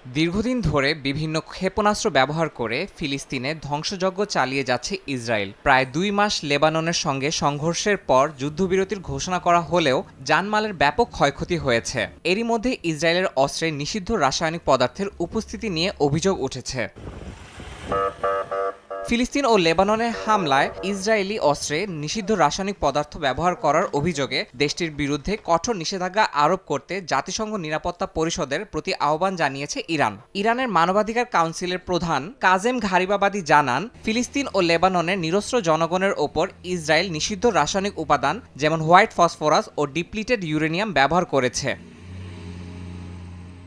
দীর্ঘদিন ধরে বিভিন্ন ক্ষেপণাস্ত্র ব্যবহার করে ফিলিস্তিনে ধ্বংসযজ্ঞ চালিয়ে যাচ্ছে ইসরায়েল। প্রায় ২ মাস লেবাননের সঙ্গে সংঘর্ষের পর যুদ্ধবিরতির ঘোষণা করা হলেও জানমালের ব্যাপক ক্ষয়ক্ষতি হয়েছে। এরই মধ্যে ইসরায়েলের অস্ত্রে নিষিদ্ধ রাসায়নিক পদার্থের উপস্থিতি নিয়ে অভিযোগ উঠেছে। ফিলিস্তিন ও লেবাননের হামলায় ইসরায়েলি অস্ত্রে নিষিদ্ধ রাসায়নিক পদার্থ ব্যবহার করার অভিযোগে দেশটির বিরুদ্ধে কঠোর নিষেধাজ্ঞা আরোপ করতে জাতিসংঘ নিরাপত্তা পরিষদের প্রতি আহ্বান জানিয়েছে ইরান। ইরানের মানবাধিকার কাউন্সিলের প্রধান কাজেম ঘারিবাবাদি জানান, ফিলিস্তিন ও লেবাননের নিরস্ত্র জনগণের ওপর ইসরায়েল নিষিদ্ধ রাসায়নিক উপাদান যেমন হোয়াইট ফসফরাস ও ডিপ্লিটেড ইউরেনিয়াম ব্যবহার করেছে।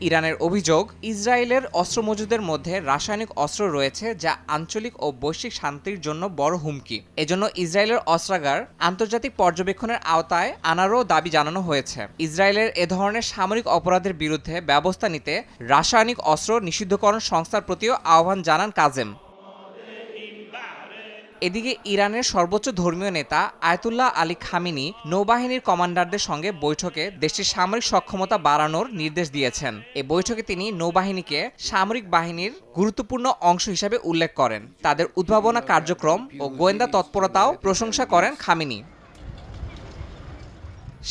ইরানের অভিযোগ, ইসরায়েলের অস্ত্র মজুদের মধ্যে রাসায়নিক অস্ত্র রয়েছে যা আঞ্চলিক ও বৈশ্বিক শান্তির জন্য বড় হুমকি। এজন্য ইসরায়েলের অস্ত্রাগার আন্তর্জাতিক পর্যবেক্ষণের আওতায় আনারও দাবি জানানো হয়েছে। ইসরায়েলের এ ধরনের সামরিক অপরাধের বিরুদ্ধে ব্যবস্থা নিতে রাসায়নিক অস্ত্র নিষিদ্ধকরণ সংস্থার প্রতিও আহ্বান জানান কাজেম। এদিকে ইরানের সর্বোচ্চ ধর্মীয় নেতা আয়াতুল্লাহ আলী খামেনি নৌবাহিনীর কমান্ডারদের সঙ্গে বৈঠকে দেশটির সামরিক সক্ষমতা বাড়ানোর নির্দেশ দিয়েছেন। এ বৈঠকে তিনি নৌবাহিনীকে সামরিক বাহিনীর গুরুত্বপূর্ণ অংশ হিসেবে উল্লেখ করেন। তাদের উদ্ভাবনা কার্যক্রম ও গোয়েন্দা তৎপরতাও প্রশংসা করেন খামেনি।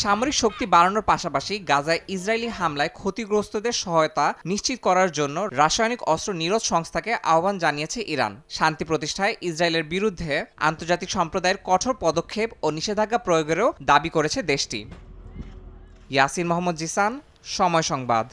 সামরিক শক্তি বাড়ানোর পাশাপাশি গাজায় ইসরায়েলি হামলায় ক্ষতিগ্রস্তদের সহায়তা নিশ্চিত করার জন্য রাসায়নিক অস্ত্র নিরোধ সংস্থাকে আহ্বান জানিয়েছে ইরান। শান্তি প্রতিষ্ঠায় ইসরায়েলের বিরুদ্ধে আন্তর্জাতিক সম্প্রদায়ের কঠোর পদক্ষেপ ও নিষেধাজ্ঞা প্রয়োগেরও দাবি করেছে দেশটি। ইয়াসিন মোহাম্মদ জিসান, সময় সংবাদ।